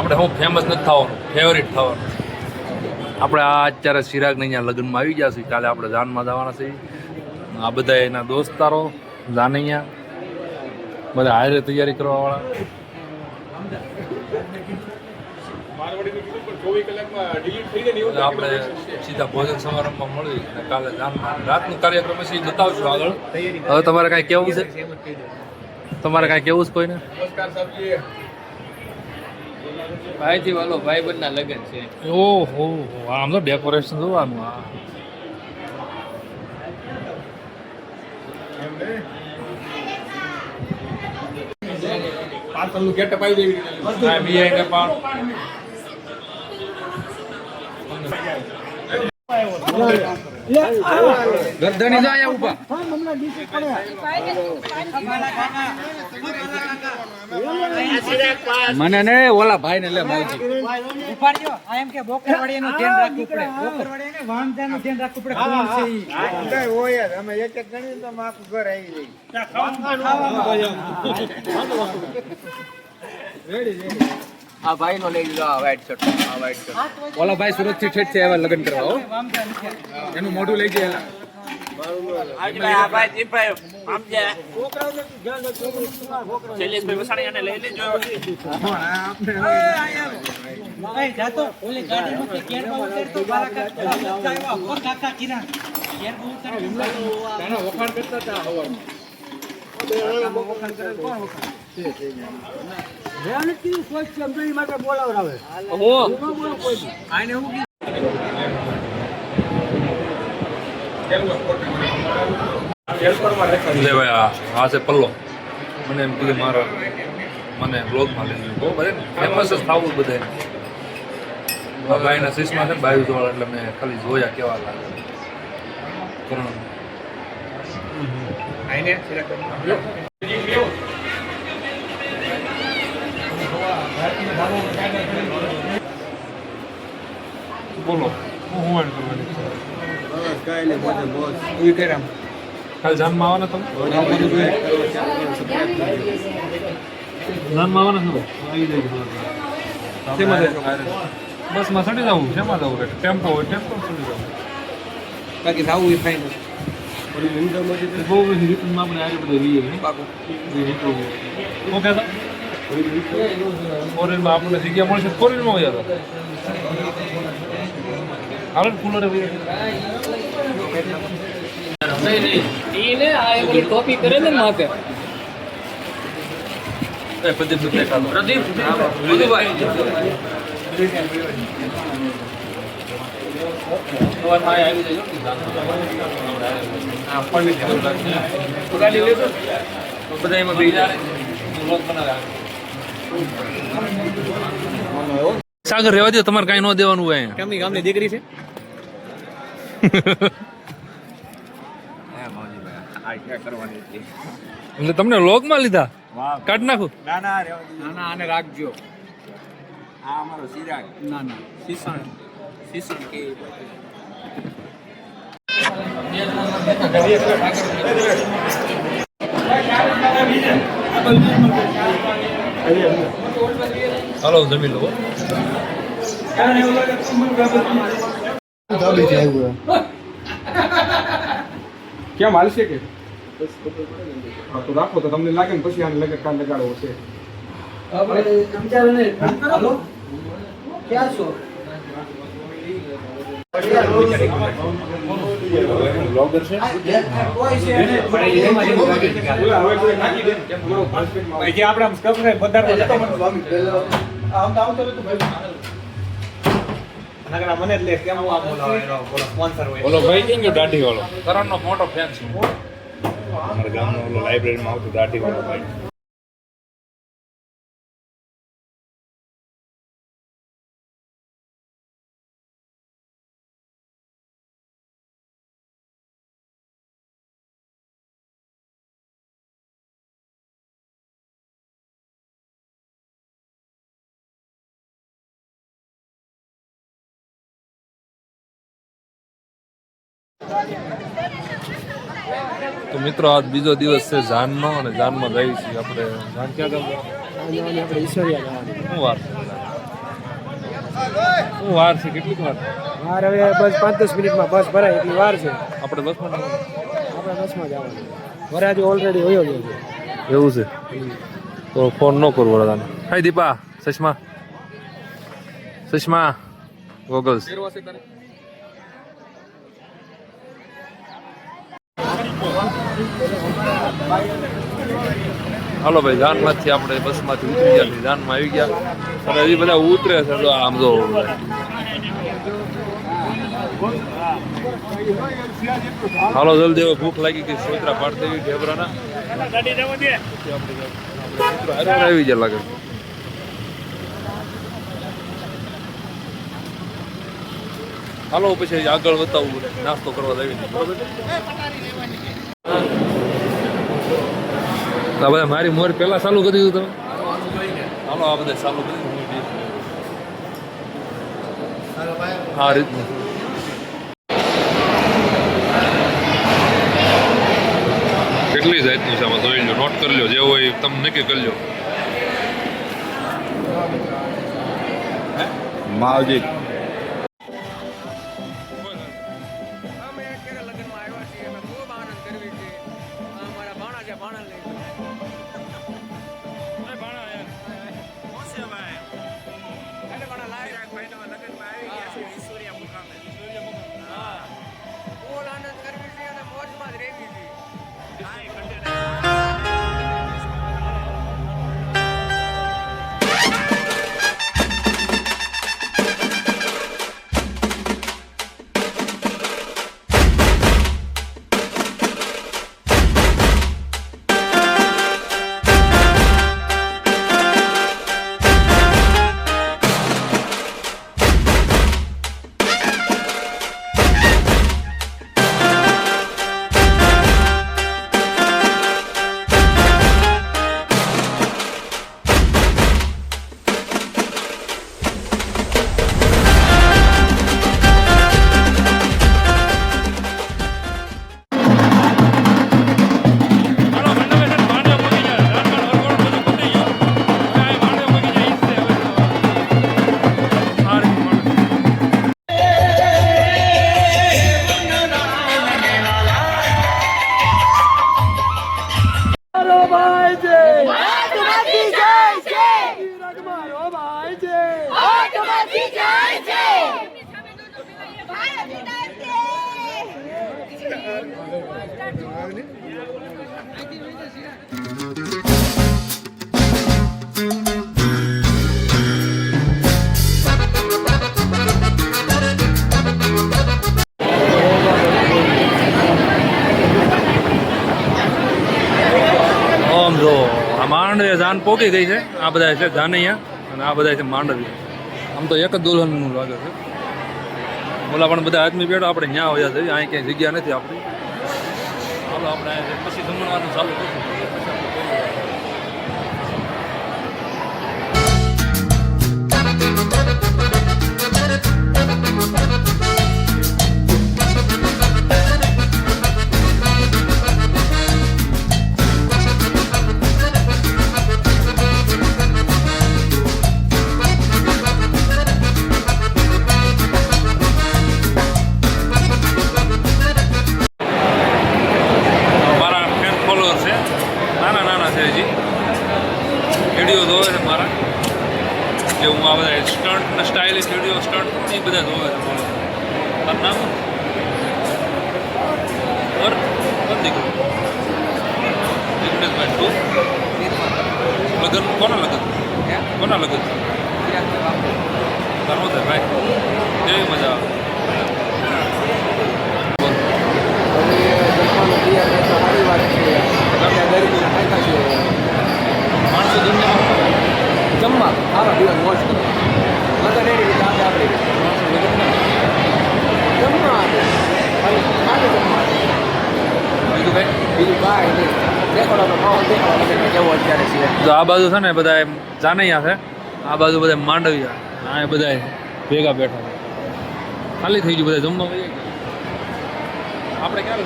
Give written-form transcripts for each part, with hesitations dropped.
આપણે હું ફેમસ નથી થવાનું, ફેવરિટ થવાનું. આપણે આ અત્યારે ચિરાગને અહીંયા લગ્નમાં આવી ગયા છીએ. કાલે આપણે જાનમાં જવાના છીએ. આ બધા એના દોસ્તારો જાનૈયા બધા હારે તૈયારી કરવાવાળા. આપણે સીધા ભોજન સમારંભમાં મળી અને કાલે જાનમાં રાતનું કાર્યક્રમ છે બતાવશું આગળ. હવે તમારે કાંઈ કેવું છે? તમારે કાંઈ કેવું છે કોઈને? ભાઈથી વાલો ભાઈબંધના લગ્ન છે. ઓહો, આમ તો ડેકોરેશન જોવાનું. હા, પાર્સલનું ગેટઅપ આવી દેવી. ગરદણી જો આયા ઉભા. મને ને ઓલા ભાઈ ને લે માલજી ઉપાડજો. આ એમ કે બોકરવાડી નું ધ્યાન રાખવું પડે. બોકરવાડી ને વાંધા નું ધ્યાન રાખવું પડે. કોણ છે ઈ? આ હોય યાર, અમે એક એક ગણી તો આખું ઘર આવી જાય. આ ભાઈ નો લઈ લો. આ વ્હાઈટ શર્ટ, આ વ્હાઈટ શર્ટ. ઓલા ભાઈ સુરત થી ઠેઠ છે એવા લગ્ન કરવા. હો, એનું મોઢું લઈ જાય. આ ભાઈ દીપભાઈ આમ છે શૈલેષભાઈ વસાણીયાને લઈ લેજો. ભાઈ જાતો ઓલી ગાડી માંથી કેર બહુ ઉતરતો બાલાકા આવ્યો ઓ કાકા કિરણ કેર બહુ ઉતરતો તેનો વખાણ કરતા હતા હવાનું. વખાણ કરે કોણ વખાણ રેણ કીધું સોચ સમજણી માટે બોલાવરાવે. ઓ આને હું લે ભાઈ, આ છે પલ્લો. મને એમ કીધું મને બ્લોગમાં લઈ ગયું. બહુ બધા ફેમસ જ થવું બધે. ભાઈના શીશમાં છે ને 22 વાળા, એટલે મેં ખાલી જોયા કેવા લાગે. બોલો, હું કાલે જાનમાં આવવાના તમે? જાનમાં આવવાના છો? આવી જાય. બસમાં ચડી જવું. શેમાં જવું? ટેમ્પો હોય, ટેમ્પો ચડી જવું. બાકી થાવું એ ફાઈન. બહુ બધી રીતમાં આપણે આજે બધા રહીએ. શું કહેતા? ફોરેનમાં આપણને જગ્યા મળશે. ફોરેનમાં હોય હતા હાલ કુલરે ટોપી કરે ને માથે. પ્રદીપ પ્રદીપ સાગર રહેવા દો. તમારે કઈ ન દેવાનું હોય. કેમની ગામની દીકરી છે? એટલે તમને લોગમાં લીધા? કાઢ નાખું. ના ના આને રાખજો. આ અમારો ચિરાગ. ના ના શીસણ કે હાલો જમી લો. કેમ હાલશે કે તો રાખો તો તમને લાગે ને પછી આને લગન કાન લગાડવો છે. ક્યાં છો? મને જ લે કેમ સ્પોન્સર હોય. ઓલો ભાઈ કેમ ગયો દાઢી વાળો? કરણનો મોટો ફેન છું. અમારા ગામનો ઓલો લાઇબ્રેરીમાં આવતો દાઢી વાળો ભાઈ. તો મિત્રો આજ બીજો દિવસ છે જાનનો અને જાનમાં જઈએ છીએ આપણે. જાન ક્યાં ગામ? આપણે ઈશ્વરિયા શું વાત? શું વાર છે કેટલીક વાર વાર હવે બસ 5-10 મિનિટમાં બસ ભરાય એટલી વાર છે. આપણે બસમાં આપણે બસમાં જવાનું વરાજો ઓલરેડી વયો ગયો છે. એવું છે તો ફોન ન કરવો દાદાને. હાય દીપા ચશ્મા ચશ્મા ગોગલ્સ. હાલો ભાઈ જાનમાંથી આપણે બસમાંથી ઉતરી ગયા છીએ, જાનમાં આવી ગયા અને હજી બધા ઉતરે છે. તો આમ જો હાલો જલ્દી હવે ભૂખ લાગી ગઈ, સોતરા પાડ દેવી ઢેબરાના આવી ગયા લાગે. હાલો પછી આગળ બતાવું નાસ્તો કરવા લાવી બરોબર. આ બધા મારી મોર પેલા ચાલુ કરી દીધું તમે. હાલો આ બધા ચાલુ કરી દીધું આ રીતનું. કેટલી જાતનું છે આમાં જોઈ લો, નોટ કરી લો, જે હોય તમે નક્કી કરી લો. માવજી આમ જો આ માંડવી જાન પોકી ગઈ છે. આ બધા છે જાનૈયા અને આ બધા છે માંડવી. આમ તો એક જ દુલ્હનનું લાગે છે. ઓલા પણ બધા આદમી બેઠો, આપણે ન્યા હોયા છે, અહીં ક્યાંય જગ્યા નથી આપણી. ચાલો આપણે પછી જમણવાનું ચાલુ કરીશું. વિડીયો જોવે છે મારા, જે હું આ બધા સ્ટન્ટ સ્ટાઇલિશ વિડીયો સ્ટન્ટ એ બધા જોવે છે. તારું નામ જિગ્નેશભાઈ તું લગ્ન કોના લગ્ન તારું થાય ભાઈ કેવી મજા માણસો દુનિયામાં જમવા આવા દિવસ મોજ કરવા લગન એવી રીતે આપણે આપણી જમવા બીજું કાંઈ નહીં. દેખાડવાનો માહોલ દેખાડો લગન કેવો અત્યારે છે. તો આ બાજુ છે ને બધા એમ જાનૈયા છે, આ બાજુ બધા માંડવિયા, આ બધા ભેગા બેઠા છે. ખાલી થઈ ગયું બધા જમવા વહી ગયા. આપણે ક્યારે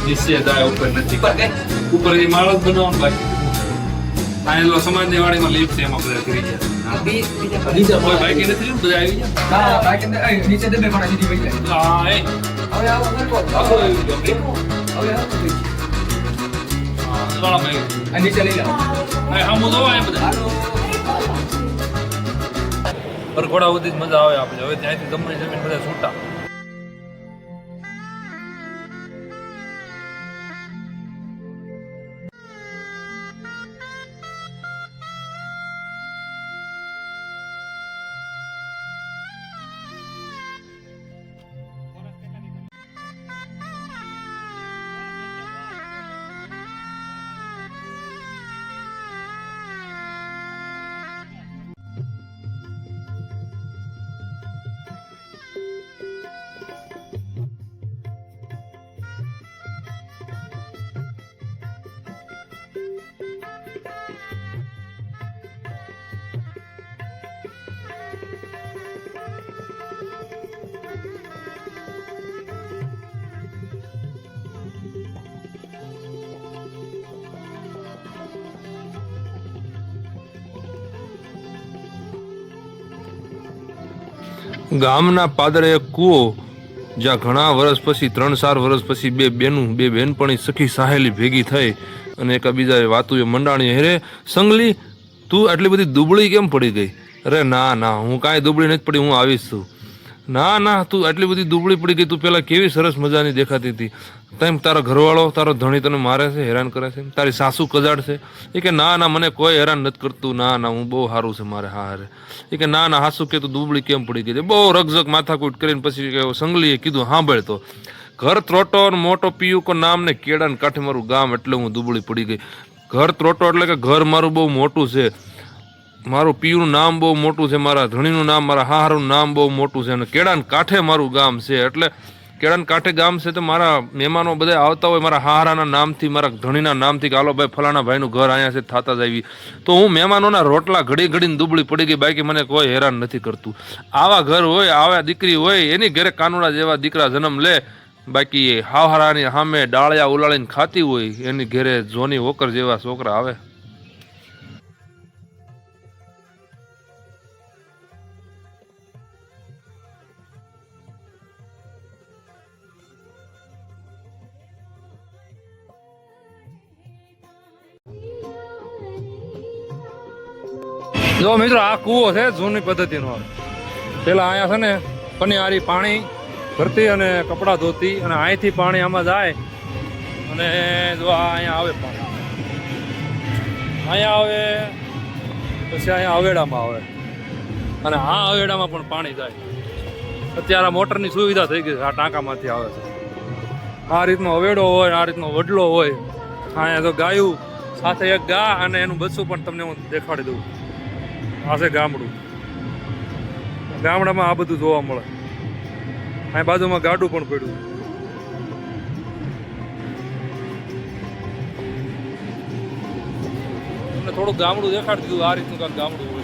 નીચે જાય ઉપર નથી, ઉપર માળો જ બનાવવાનું બાકી. આ એલો સમાજ દેવાળીમાં લીફ છે એમાં બધા કરી ગયા બીજા કોઈ બાઈક નથી ને બધા આવી ગયા ના બાઈક અંદર નીચે દે પણ સીધી વઈ જાય હા એ હવે આવો નકો આખો આવી ગયો હવે હા વાળા ભાઈ આ નીચે લઈ લો આ હમુ દો આ બધા પર ઘોડા ઉધી મજા આવે આપણે હવે ત્યાંથી દમણી જમીન બધા છૂટા ગામના પાદરે એક કૂવો જ્યાં ઘણા વર્ષ પછી 3-4 વર્ષ પછી બે બેનપણી સખી સાહેલી ભેગી થઈ અને એકબીજાએ વાતુએ મંડાણી હેરે સંગલી તું આટલી બધી દુબળી કેમ પડી ગઈ અરે ના હું કાંઈ દુબળી નથી પડી હું આવીશ છું ના તું આટલી બધી દુબળી પડી ગઈ તું પેલા કેવી સરસ મજાની દેખાતી હતી તેમ તારો ઘરવાળો તારો ધણી તને મારે છે હેરાન કરે છે તારી સાસુ કજાડ છે એ કે ના મને કોઈ હેરાન નથી કરતું ના હું બહુ સારું છે મારે હા હારે એ કે ના હાસુ કે તું દુબળી કેમ પડી ગઈ બહુ રગઝગ માથાકૂટ કરીને પછી સંગલીએ કીધું સાંભળ તો ઘર ત્રોટો મોટો પિયું કો નામ ને કેળાને કાંઠે મારું ગામ એટલે હું દુબળી પડી ગઈ ઘર ત્રોટો એટલે કે ઘર મારું બહુ મોટું છે મારું પિયુનું નામ બહુ મોટું છે મારા ધણીનું નામ મારા હાહારું નામ બહુ મોટું છે અને કેળાને કાંઠે મારું ગામ છે એટલે કેળાને કાંઠે ગામ છે તો મારા મહેમાનો બધા આવતા હોય મારા હાહારાના નામથી મારા ધણીના નામથી કે હાલો ભાઈ ફલાણા ભાઈનું ઘર અહીંયા છે થાતા જ આવી તો હું મહેમાનોના રોટલા ઘડીને દુબળી પડી ગઈ બાકી મને કોઈ હેરાન નથી કરતું આવા ઘર હોય આવા દીકરી હોય એની ઘરે કાનુડા જેવા દીકરા જન્મ લે બાકી હાહારાની સામે ડાળિયા ઉલાળીને ખાતી હોય એની ઘરે જોની વોકર જેવા છોકરા આવે જો મિત્રો આ કૂવો છે જૂની પદ્ધતિનો પેલા અહીંયા છે ને પનિહારી પાણી ભરતી અને કપડાં ધોતી અને અહીંથી પાણી આમાં જાય અને જો અહીંયા આવે પાણી અહીંયા આવે પછી અહીંયા અવેડામાં આવે અને આ અવેડામાં પણ પાણી જાય અત્યારે મોટરની સુવિધા થઈ ગઈ છે આ ટાંકામાંથી આવે છે આ રીતનો અવેડો હોય આ રીતનો વડલો હોય અહીંયા તો ગાયું સાથે એક ગા અને એનું બચ્ચું પણ તમને હું દેખાડી દઉં આ છે ગામડામાં આ બધું જોવા મળે અહીં બાજુમાં ગાડું પણ પડ્યું તમને થોડુંક ગામડું દેખાડી દીધું આ રીતનું કાંઈક ગામડું હોય